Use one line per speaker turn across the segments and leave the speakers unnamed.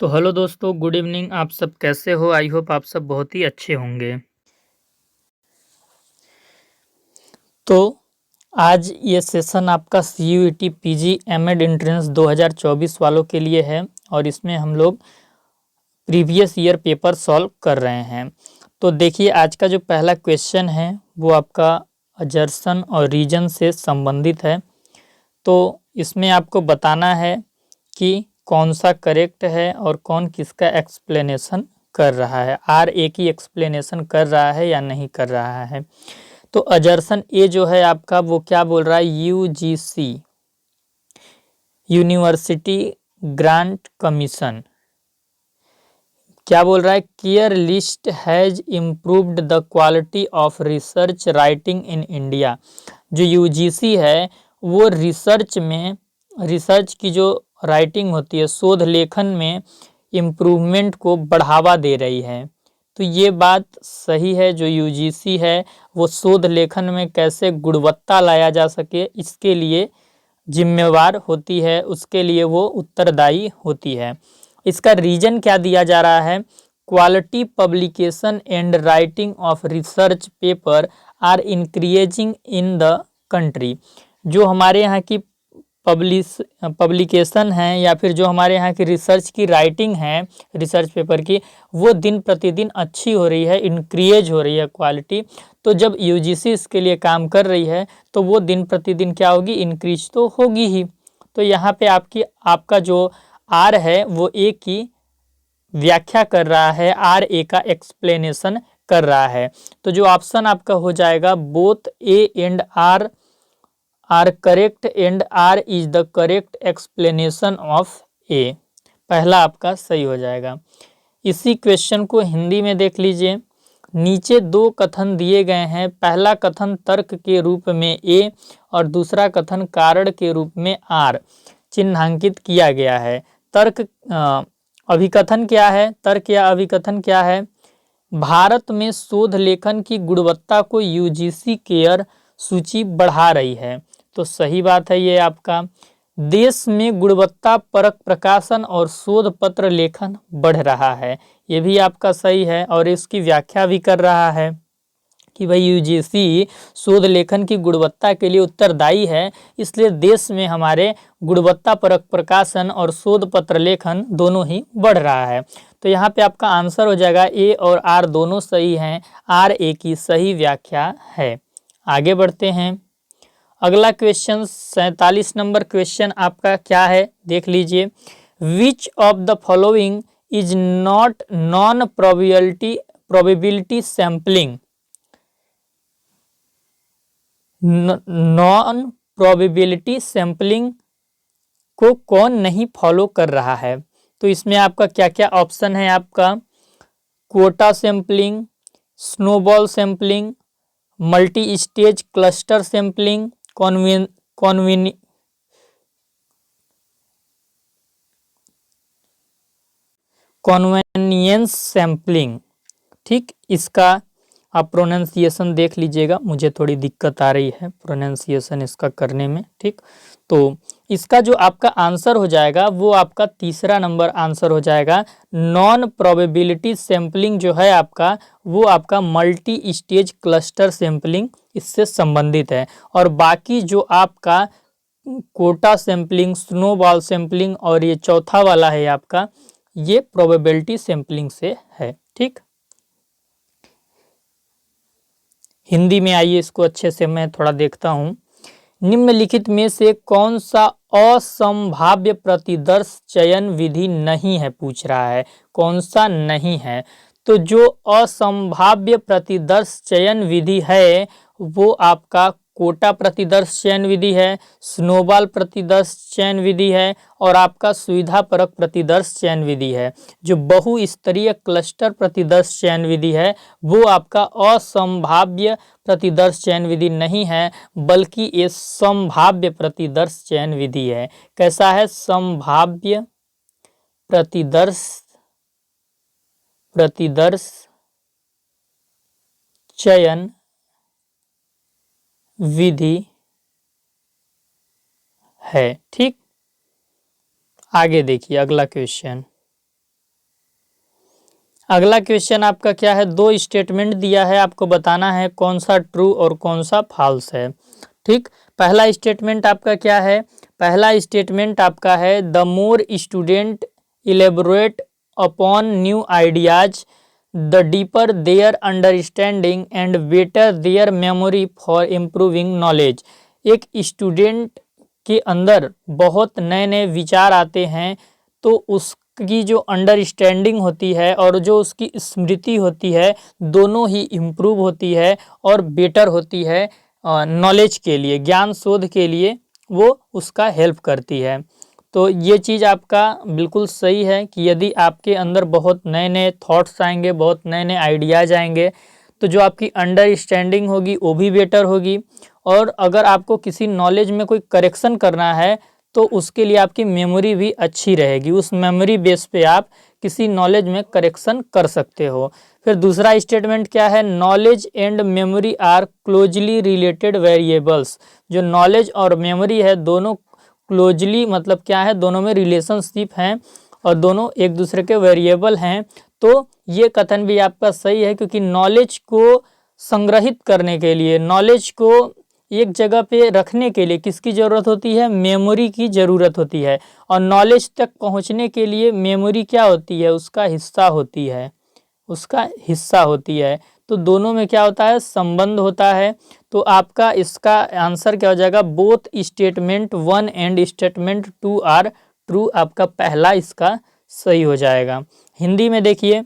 तो हेलो दोस्तों, good evening. आप सब कैसे हो? आई होप आप सब बहुत ही अच्छे होंगे। तो आज ये सेशन आपका CUET PG एमएड एंट्रेंस 2024 वालों के लिए है और इसमें हम लोग प्रीवियस ईयर पेपर सॉल्व कर रहे हैं। तो देखिए, आज का जो पहला क्वेश्चन है वो आपका अजर्सन और रीजन से संबंधित है। तो इसमें आपको बताना है कि कौन सा करेक्ट है और कौन किसका एक्सप्लेनेशन कर रहा है। आर ए की एक्सप्लेनेशन कर रहा है या नहीं कर रहा है। तो अजर्सन ए जो है आपका वो क्या बोल रहा है, UGC यूनिवर्सिटी ग्रांट कमीशन क्या बोल रहा है, care list has improved the quality of research writing in India. जो UGC है वो रिसर्च की जो राइटिंग होती है, शोध लेखन में इम्प्रूवमेंट को बढ़ावा दे रही है। तो ये बात सही है। जो UGC है वो शोध लेखन में कैसे गुणवत्ता लाया जा सके इसके लिए जिम्मेवार होती है, उसके लिए वो उत्तरदायी होती है। इसका रीजन क्या दिया जा रहा है, quality publication and writing of research paper are increasing in the country. जो हमारे यहाँ की पब्लिकेशन है या फिर जो हमारे यहाँ की रिसर्च की राइटिंग है रिसर्च पेपर की, वो दिन प्रतिदिन अच्छी हो रही है, इंक्रीज हो रही है क्वालिटी। तो जब UGC इसके लिए काम कर रही है तो वो दिन प्रतिदिन क्या होगी, इंक्रीज तो होगी ही। तो यहाँ पे आपका जो आर है वो ए की व्याख्या कर रहा है, आर ए का एक्सप्लेनेशन कर रहा है। तो जो ऑप्शन आपका हो जाएगा, both A and R correct and R is the correct explanation of A. पहला आपका सही हो जाएगा। इसी क्वेश्चन को हिंदी में देख लीजिए। नीचे दो कथन दिए गए हैं। पहला कथन तर्क के रूप में ए और दूसरा कथन कारण के रूप में आर चिन्हांकित किया गया है। अभिकथन क्या है, तर्क या अभिकथन क्या है, भारत में शोध लेखन की गुणवत्ता को UGC केयर सूची बढ़ा रही है। तो सही बात है ये आपका। देश में गुणवत्ता परक प्रकाशन और शोध पत्र लेखन बढ़ रहा है, ये भी आपका सही है। और इसकी व्याख्या भी कर रहा है कि भाई UGC शोध लेखन की गुणवत्ता के लिए उत्तरदायी है, इसलिए देश में हमारे गुणवत्ता परक प्रकाशन और शोध पत्र लेखन दोनों ही बढ़ रहा है। तो यहाँ पे आपका आंसर हो जाएगा ए और आर दोनों सही हैं। आर ए की सही व्याख्या है। आगे बढ़ते हैं। अगला क्वेश्चन 47 नंबर क्वेश्चन आपका क्या है, देख लीजिए। Which of the following is not non probability sampling. Non probability sampling को कौन नहीं फॉलो कर रहा है। तो इसमें आपका क्या क्या ऑप्शन है, आपका quota sampling, snowball sampling, multi stage cluster sampling, convenience sampling. ठीक, इसका आप प्रोनाउंसिएशन देख लीजिएगा, मुझे थोड़ी दिक्कत आ रही है प्रोनाउंसिएशन इसका करने में। ठीक, तो इसका जो आपका आंसर हो जाएगा वो आपका तीसरा नंबर आंसर हो जाएगा। नॉन प्रोबेबिलिटी सैम्पलिंग जो है आपका वो आपका मल्टी स्टेज क्लस्टर सैम्पलिंग इससे संबंधित है। और बाकी जो आपका कोटा सैम्पलिंग, स्नोबॉल सैम्पलिंग और ये चौथा वाला है आपका, ये प्रोबेबिलिटी सैम्पलिंग से है। ठीक, हिंदी में आइए इसको अच्छे से मैं थोड़ा देखता हूँ। निम्नलिखित में से कौन सा असंभाव्य प्रतिदर्श चयन विधि नहीं है, पूछ रहा है कौन सा नहीं है। तो जो असंभाव्य प्रतिदर्श चयन विधि है वो आपका कोटा प्रतिदर्श चयन विधि है, स्नोबॉल प्रतिदर्श चयन विधि है और आपका सुविधा परक प्रतिदर्श चयन विधि है। जो बहुस्तरीय क्लस्टर प्रतिदर्श चयन विधि है वो आपका असंभाव्य प्रतिदर्श चयन विधि नहीं है, बल्कि ये संभाव्य प्रतिदर्श चयन विधि है। कैसा है, संभाव्य प्रतिदर्श चयन विधि है। ठीक, आगे देखिए अगला क्वेश्चन। अगला क्वेश्चन आपका क्या है, दो स्टेटमेंट दिया है, आपको बताना है कौन सा ट्रू और कौन सा फॉल्स है। ठीक, पहला स्टेटमेंट आपका क्या है, पहला स्टेटमेंट आपका है the more student elaborate upon new ideas the deeper their understanding and better there memory for improving knowledge. एक स्टूडेंट के अंदर बहुत नए नए विचार आते हैं तो उसकी जो अंडरस्टैंडिंग होती है और जो उसकी स्मृति होती है दोनों ही इम्प्रूव होती है और बेटर होती है नॉलेज के लिए, ज्ञान शोध के लिए वो उसका हेल्प करती है। तो ये चीज़ आपका बिल्कुल सही है कि यदि आपके अंदर बहुत नए नए थॉट्स आएंगे, बहुत नए नए आइडियाज़ आएंगे तो जो आपकी अंडरस्टैंडिंग होगी वो भी बेटर होगी। और अगर आपको किसी नॉलेज में कोई करेक्शन करना है तो उसके लिए आपकी मेमोरी भी अच्छी रहेगी, उस मेमोरी बेस पे आप किसी नॉलेज में करेक्शन कर सकते हो। फिर दूसरा स्टेटमेंट क्या है, knowledge and memory are closely related variables. जो नॉलेज और मेमोरी है दोनों क्लोजली मतलब क्या है, दोनों में रिलेशनशिप हैं और दोनों एक दूसरे के वेरिएबल हैं। तो ये कथन भी आपका सही है क्योंकि नॉलेज को संग्रहित करने के लिए, नॉलेज को एक जगह पे रखने के लिए किसकी ज़रूरत होती है, मेमोरी की ज़रूरत होती है। और नॉलेज तक पहुंचने के लिए मेमोरी क्या होती है, उसका हिस्सा होती है, उसका हिस्सा होती है। तो दोनों में क्या होता है, संबंध होता है। तो आपका इसका आंसर क्या हो जाएगा, both statement 1 and statement 2 are true, आपका पहला इसका सही हो जाएगा। हिंदी में देखिए,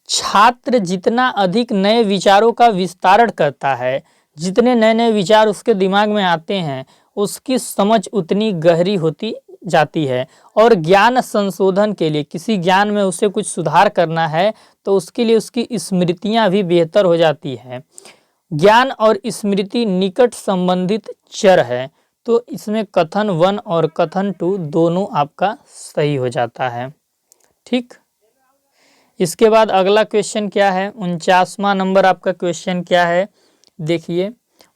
छात्र जितना अधिक नए विचारों का विस्तारण करता है, जितने नए नए विचार उसके दिमाग में आते हैं उसकी समझ उतनी गहरी होती जाती है। और ज्ञान संशोधन के लिए, किसी ज्ञान में उसे कुछ सुधार करना है तो उसके लिए उसकी स्मृतियां भी बेहतर हो जाती है। ज्ञान और स्मृति निकट संबंधित चर है। तो इसमें कथन 1 और कथन 2 दोनों आपका सही हो जाता है। ठीक, इसके बाद अगला क्वेश्चन क्या है, 49वां नंबर आपका क्वेश्चन क्या है, देखिए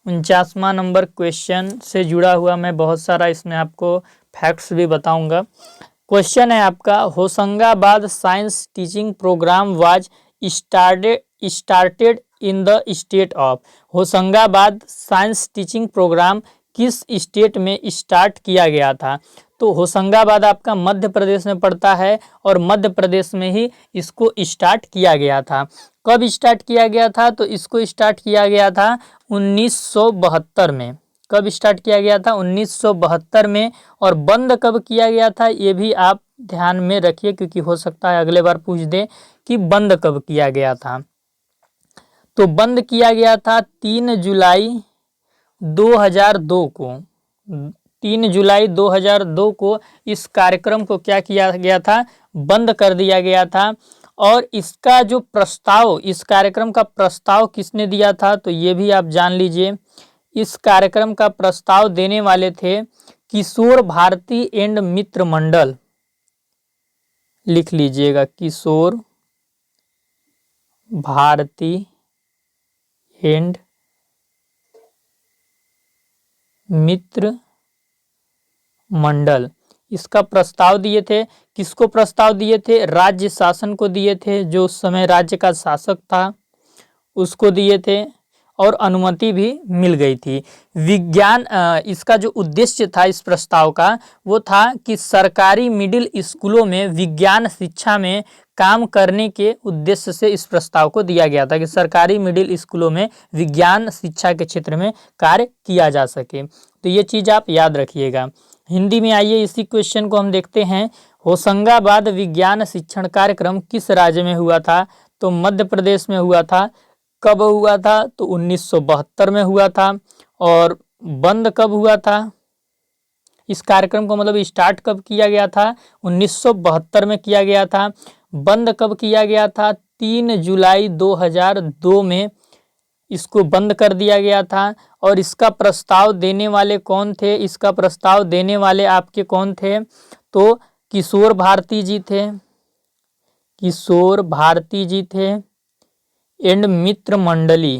49वां नंबर क्वेश्चन से जुड़ा हुआ मैं बहुत सारा इसमें आपको फैक्ट्स भी बताऊंगा। क्वेश्चन है आपका, Hoshangabad science teaching programme was started in the state of. Hoshangabad science teaching programme किस स्टेट में स्टार्ट किया गया था। तो होशंगाबाद आपका मध्य प्रदेश में पड़ता है और मध्य प्रदेश में ही इसको स्टार्ट किया गया था। कब स्टार्ट किया गया था, तो इसको स्टार्ट किया गया था 1972 में। कब स्टार्ट किया गया था, 1972 में। और बंद कब किया गया था ये भी आप ध्यान में रखिए क्योंकि हो सकता है अगले बार पूछ दे कि बंद कब किया गया था। तो बंद किया गया था 3 जुलाई 2002 को। 3 जुलाई 2002 को इस कार्यक्रम को क्या किया गया था, बंद कर दिया गया था। और इसका जो प्रस्ताव, इस कार्यक्रम का प्रस्ताव किसने दिया था, तो ये भी आप जान लीजिए। इस कार्यक्रम का प्रस्ताव देने वाले थे किशोर भारती एंड मित्र मंडल। लिख लीजिएगा, किशोर भारती एंड मित्र मंडल। इसका प्रस्ताव दिए थे, किसको प्रस्ताव दिए थे, राज्य शासन को दिए थे, जो उस समय राज्य का शासक था उसको दिए थे और अनुमति भी मिल गई थी। विज्ञान इसका जो उद्देश्य था इस प्रस्ताव का वो था कि सरकारी मिडिल स्कूलों में विज्ञान शिक्षा में काम करने के उद्देश्य से इस प्रस्ताव को दिया गया था कि सरकारी मिडिल स्कूलों में विज्ञान शिक्षा के क्षेत्र में कार्य किया जा सके। तो ये चीज़ आप याद रखिएगा। हिंदी में आइए, इसी क्वेश्चन को हम देखते हैं। होशंगाबाद विज्ञान शिक्षण कार्यक्रम किस राज्य में हुआ था, तो मध्य प्रदेश में हुआ था। कब हुआ था, तो 1972 में हुआ था। और बंद कब हुआ था, इस कार्यक्रम को मतलब स्टार्ट कब किया गया था, 1972 में किया गया था। बंद कब किया गया था, 3 जुलाई 2002 में इसको बंद कर दिया गया था। और इसका प्रस्ताव देने वाले कौन थे, इसका प्रस्ताव देने वाले आपके कौन थे, तो किशोर भारती जी थे, किशोर भारती जी थे एंड मित्र मंडली,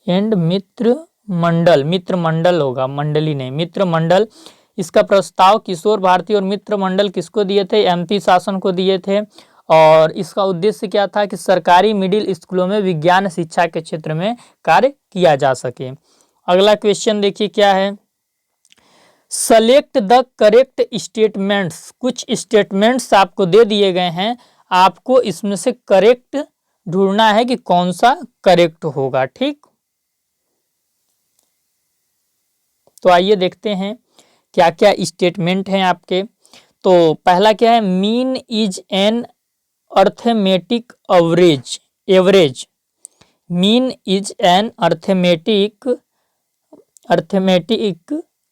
एंड मित्र मंडल, मित्र मंडल होगा, मंडली नहीं, मित्र मंडल। इसका प्रस्ताव किशोर भारती और मित्र मंडल किसको दिए थे? एमपी शासन को दिए थे। और इसका उद्देश्य क्या था कि सरकारी मिडिल स्कूलों में विज्ञान शिक्षा के क्षेत्र में कार्य किया जा सके। अगला क्वेश्चन देखिए क्या है, सेलेक्ट द करेक्ट स्टेटमेंट्स। कुछ स्टेटमेंट्स आपको दे दिए गए हैं, आपको इसमें से करेक्ट ढूंढना है कि कौन सा करेक्ट होगा। ठीक, तो आइए देखते हैं क्या क्या स्टेटमेंट हैं आपके। तो पहला क्या है, mean is an arithmetic average. Mean is an arithmetic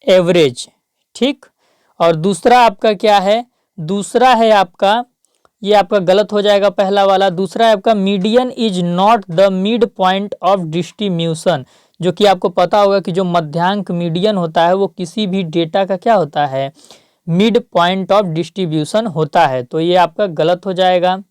average. ठीक, और दूसरा आपका क्या है, दूसरा है आपका, ये आपका गलत हो जाएगा पहला वाला। दूसरा है आपका median is not the mid point of distribution, जो कि आपको पता होगा कि जो मध्यांक मीडियन होता है वो किसी भी डेटा का क्या होता है, मिड पॉइंट ऑफ डिस्ट्रीब्यूशन होता है, तो ये आपका गलत हो जाएगा।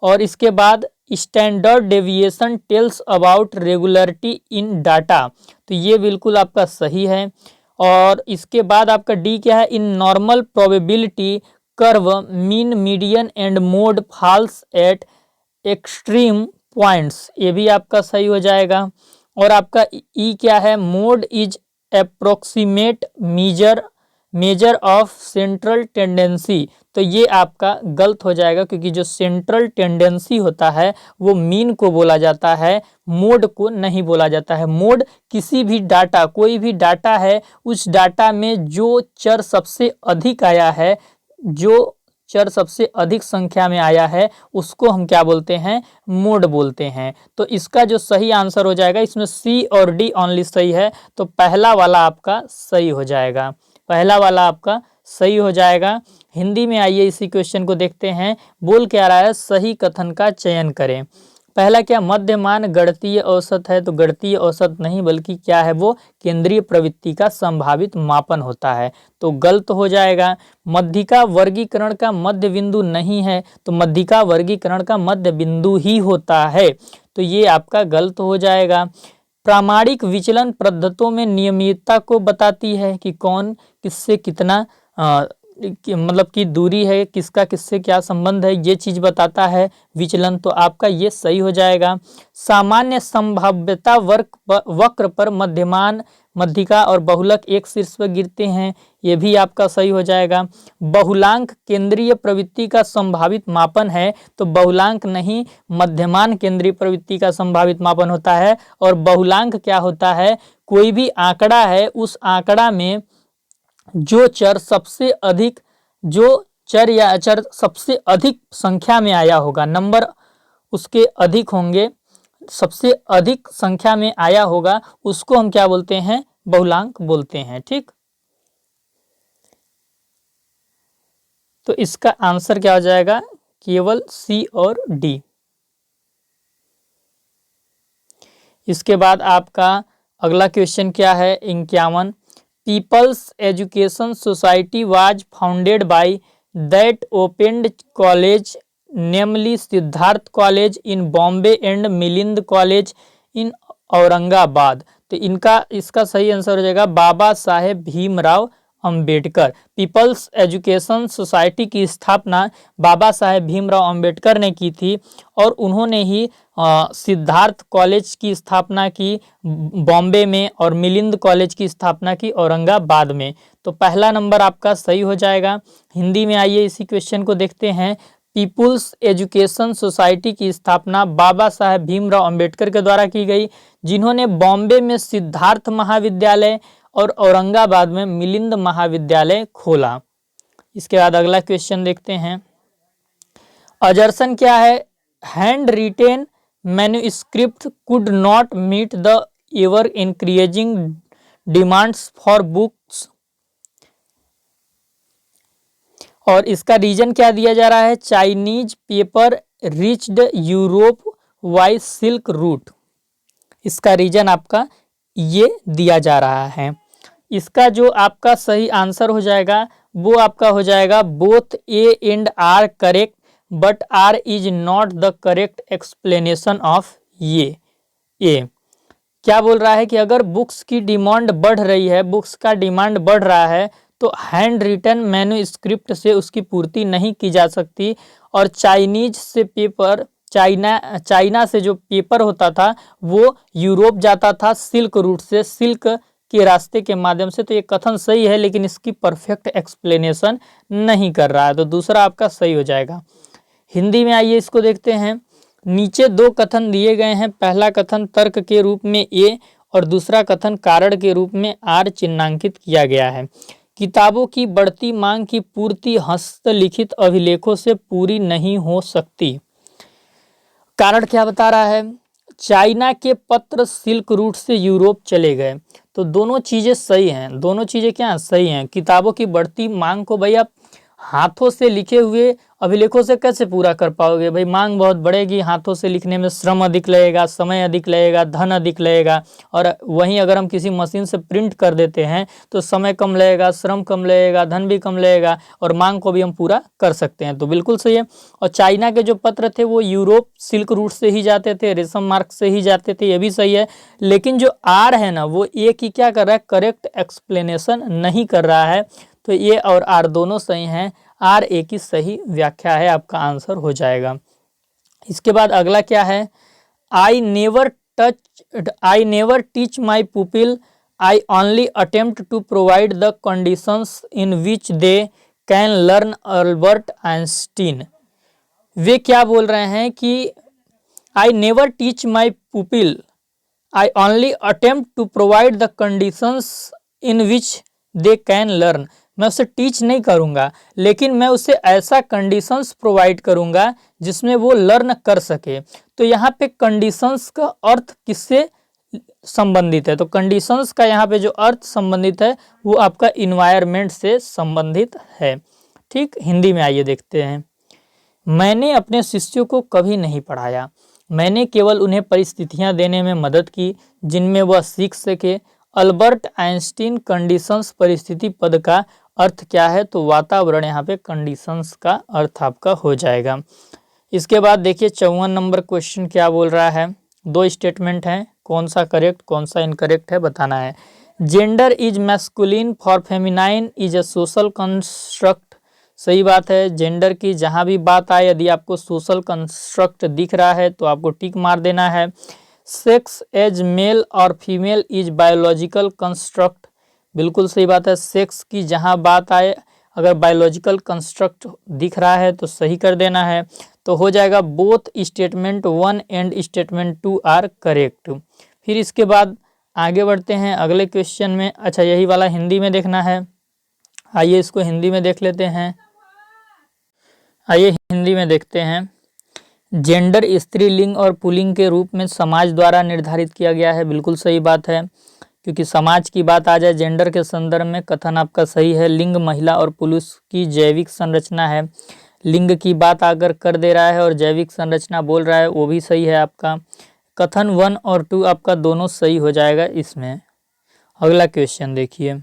और इसके बाद standard deviation tells about regularity in data, तो ये बिल्कुल आपका सही है। और इसके बाद आपका डी क्या है, in normal probability curve mean median and mode falls at extreme points, ये भी आपका सही हो जाएगा। और आपका ई क्या है, mode is approximate measure of central tendency, तो ये आपका गलत हो जाएगा, क्योंकि जो सेंट्रल टेंडेंसी होता है वो मीन को बोला जाता है, मोड को नहीं बोला जाता है। मोड किसी भी डाटा, कोई भी डाटा है, उस डाटा में जो चर सबसे अधिक आया है, जो चर सबसे अधिक संख्या में आया है, उसको हम क्या बोलते हैं, मोड बोलते हैं। तो इसका जो सही आंसर हो जाएगा, इसमें सी और डी ओनली सही है, तो पहला वाला आपका सही हो जाएगा, पहला वाला आपका सही हो जाएगा। हिंदी में आइए इसी क्वेश्चन को देखते हैं, बोल क्या रहा है, सही कथन का चयन करें। पहला क्या, मध्यमान गणितीय औसत है, तो गणितीय औसत नहीं बल्कि क्या है, वो केंद्रीय प्रवृत्ति का संभावित मापन होता है, तो गलत हो जाएगा। मध्यिका वर्गीकरण का मध्य बिंदु नहीं है, तो मध्यिका वर्गीकरण का मध्य बिंदु ही होता है, तो ये आपका गलत हो जाएगा। प्रामाणिक विचलन पद्धतों में नियमितता को बताती है कि कौन किससे कितना मतलब कि दूरी है, किसका किससे क्या संबंध है, ये चीज बताता है विचलन, तो आपका ये सही हो जाएगा। सामान्य संभाव्यता वक्र पर मध्यमान, मध्यिका और बहुलक एक शीर्ष पर गिरते हैं, ये भी आपका सही हो जाएगा। बहुलांक केंद्रीय प्रवृत्ति का संभावित मापन है, तो बहुलांक नहीं, मध्यमान केंद्रीय प्रवृत्ति का संभावित मापन होता है। और बहुलांक क्या होता है, कोई भी आंकड़ा है, उस आंकड़ा में जो चर सबसे अधिक, जो चर या अचर सबसे अधिक संख्या में आया होगा, नंबर उसके अधिक होंगे, सबसे अधिक संख्या में आया होगा, उसको हम क्या बोलते हैं, बहुलांक बोलते हैं। ठीक, तो इसका आंसर क्या हो जाएगा, केवल सी और डी। इसके बाद आपका अगला क्वेश्चन क्या है, 51, people's education society was founded by that opened college namely Siddharth college in Bombay and Milind college in Aurangabad, तो इनका इसका सही आंसर हो जाएगा Baba Saheb Bhimrao Ambedkar. People's education society की स्थापना बाबा साहेब भीमराव अंबेडकर ने की थी, और उन्होंने ही सिद्धार्थ कॉलेज की स्थापना की बॉम्बे में, और मिलिंद कॉलेज की स्थापना की औरंगाबाद में, तो पहला नंबर आपका सही हो जाएगा। हिंदी में आइए इसी क्वेश्चन को देखते हैं। पीपुल्स एजुकेशन सोसाइटी की स्थापना बाबा साहेब भीमराव अंबेडकर के द्वारा की गई, जिन्होंने बॉम्बे में सिद्धार्थ महाविद्यालय और औरंगाबाद में मिलिंद महाविद्यालय खोला। इसके बाद अगला क्वेश्चन देखते हैं, अजर्सन क्या है, hand written manuscript could not meet the ever increasing demands for books, और इसका रीजन क्या दिया जा रहा है, Chinese paper reached Europe by silk route, इसका रीजन आपका ये दिया जा रहा है। इसका जो आपका सही आंसर हो जाएगा वो आपका हो जाएगा both A and R correct but R is not the correct explanation of ये। ए क्या बोल रहा है कि अगर बुक्स की डिमांड बढ़ रही है, बुक्स का डिमांड बढ़ रहा है, तो हैंड रिटन मैन्युस्क्रिप्ट से उसकी पूर्ति नहीं की जा सकती। और चाइना से जो पेपर होता था वो यूरोप जाता था सिल्क रूट से, सिल्क के रास्ते के माध्यम से। तो ये कथन सही है, लेकिन इसकी परफेक्ट एक्सप्लेनेशन नहीं कर रहा है, तो दूसरा आपका सही हो जाएगा। हिंदी में आइए इसको देखते हैं। नीचे दो कथन दिए गए हैं, पहला कथन तर्क के रूप में ए और दूसरा कथन कारण के रूप में आर चिन्हांकित किया गया है। किताबों की बढ़ती मांग की पूर्ति हस्तलिखित अभिलेखों से पूरी नहीं हो सकती। कारण क्या बता रहा है? चाइना के पत्र सिल्क रूट से यूरोप चले गए। तो दोनों चीजें सही हैं, दोनों चीजें क्या सही हैं। किताबों की बढ़ती मांग को भाई आप हाथों से लिखे हुए अभिलेखों से कैसे पूरा कर पाओगे? भाई मांग बहुत बढ़ेगी, हाथों से लिखने में श्रम अधिक लगेगा, समय अधिक लगेगा, धन अधिक लगेगा। और वहीं अगर हम किसी मशीन से प्रिंट कर देते हैं तो समय कम लगेगा, श्रम कम लगेगा, धन भी कम लगेगा और मांग को भी हम पूरा कर सकते हैं। तो बिल्कुल सही है। और चाइना के जो पत्र थे वो यूरोप सिल्क रूट से ही जाते थे, रेशम मार्ग से ही जाते थे, ये भी सही है। लेकिन जो आर है ना वो ए की क्या कर रहा है? करेक्ट एक्सप्लेनेशन नहीं कर रहा है। तो ये और आर दोनों सही हैं, आर ए की सही व्याख्या है, आपका आंसर हो जाएगा। इसके बाद अगला क्या है? I never teach my pupil, I only attempt to provide the conditions in which they can learn Albert Einstein. वे क्या बोल रहे हैं कि I never teach my pupil, I only attempt to provide the conditions in which they can learn. मैं उसे teach नहीं करूंगा, लेकिन मैं उसे ऐसा कंडीशंस प्रोवाइड करूंगा जिसमें वो लर्न कर सके। तो यहाँ पे कंडीशंस का अर्थ किससे संबंधित है? तो कंडीशंस का यहाँ पे जो अर्थ संबंधित है वो आपका इन्वायरमेंट से संबंधित है। ठीक, हिंदी में आइए देखते हैं। मैंने अपने शिष्यों को कभी नहीं पढ़ाया, मैंने केवल उन्हें परिस्थितियां देने में मदद की जिनमें वह सीख सके। अल्बर्ट आइंस्टीन कंडीशंस परिस्थिति पद का अर्थ क्या है? तो वातावरण यहाँ पे कंडीशंस का अर्थ आपका हो जाएगा। इसके बाद देखिए 54 नंबर क्वेश्चन क्या बोल रहा है। दो स्टेटमेंट हैं, कौन सा करेक्ट कौन सा इनकरेक्ट है बताना है। Gender is masculine for feminine is a social construct. सही बात है। जेंडर की जहां भी बात आए यदि आपको सोशल कंस्ट्रक्ट दिख रहा है तो आपको टिक मार देना है। सेक्स एज मेल और फीमेल इज बायोलॉजिकल कंस्ट्रक्ट, बिल्कुल सही बात है। सेक्स की जहां बात आए अगर बायोलॉजिकल कंस्ट्रक्ट दिख रहा है तो सही कर देना है। तो हो जाएगा both statement 1 and statement 2 are correct. फिर इसके बाद आगे बढ़ते हैं अगले क्वेश्चन में। अच्छा, यही वाला हिंदी में देखना है, आइए इसको हिंदी में देख लेते हैं। आइए हिंदी में देखते हैं। जेंडर स्त्रीलिंग और पुल्लिंग के रूप में समाज द्वारा निर्धारित किया गया है, बिल्कुल सही बात है। क्योंकि समाज की बात आ जाए जेंडर के संदर्भ में कथन आपका सही है। लिंग महिला और पुरुष की जैविक संरचना है। लिंग की बात अगर कर दे रहा है और जैविक संरचना बोल रहा है वो भी सही है आपका। कथन 1 और 2 आपका दोनों सही हो जाएगा इसमें। अगला क्वेश्चन देखिए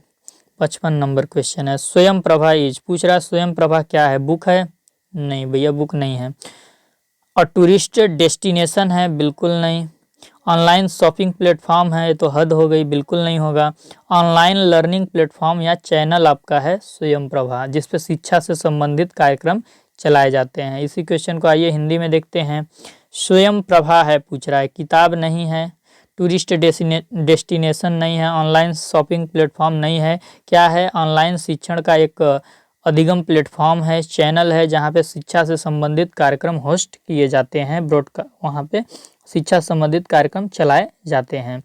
55 नंबर क्वेश्चन है। स्वयं प्रभा इज, पूछ रहा है स्वयं प्रभा क्या है? बुक है? नहीं भैया बुक नहीं है। और टूरिस्ट डेस्टिनेशन है? बिल्कुल नहीं। ऑनलाइन शॉपिंग प्लेटफॉर्म है? ये तो हद हो गई, बिल्कुल नहीं होगा। ऑनलाइन लर्निंग प्लेटफॉर्म या चैनल आपका है स्वयं प्रभा, जिस पे शिक्षा से संबंधित कार्यक्रम चलाए जाते हैं। इसी क्वेश्चन को आइए हिंदी में देखते हैं। स्वयं प्रभा है पूछ रहा है, किताब नहीं है, टूरिस्ट डेस्टिनेशन नहीं है, ऑनलाइन शॉपिंग प्लेटफॉर्म नहीं है। क्या है? ऑनलाइन शिक्षण का एक अधिगम प्लेटफॉर्म है, चैनल है जहाँ पे शिक्षा से संबंधित कार्यक्रम होस्ट किए जाते हैं, ब्रॉडकास्ट वहाँ पे शिक्षा संबंधित कार्यक्रम चलाए जाते हैं।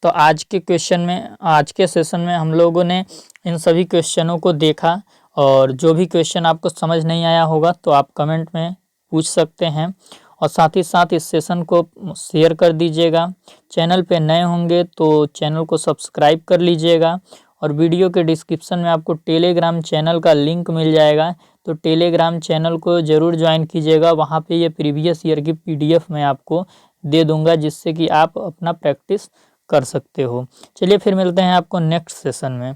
तो आज के क्वेश्चन में, आज के सेशन में हम लोगों ने इन सभी क्वेश्चनों को देखा और जो भी क्वेश्चन आपको समझ नहीं आया होगा तो आप कमेंट में पूछ सकते हैं और साथ ही साथ इस सेशन को शेयर कर दीजिएगा। चैनल पे नए होंगे तो चैनल को सब्सक्राइब कर लीजिएगा और वीडियो के डिस्क्रिप्शन में आपको टेलीग्राम चैनल का लिंक मिल जाएगा, तो टेलीग्राम चैनल को ज़रूर ज्वाइन कीजिएगा। वहाँ पे ये प्रीवियस ईयर की PDF मैं आपको दे दूंगा जिससे कि आप अपना प्रैक्टिस कर सकते हो। चलिए फिर मिलते हैं आपको नेक्स्ट सेशन में।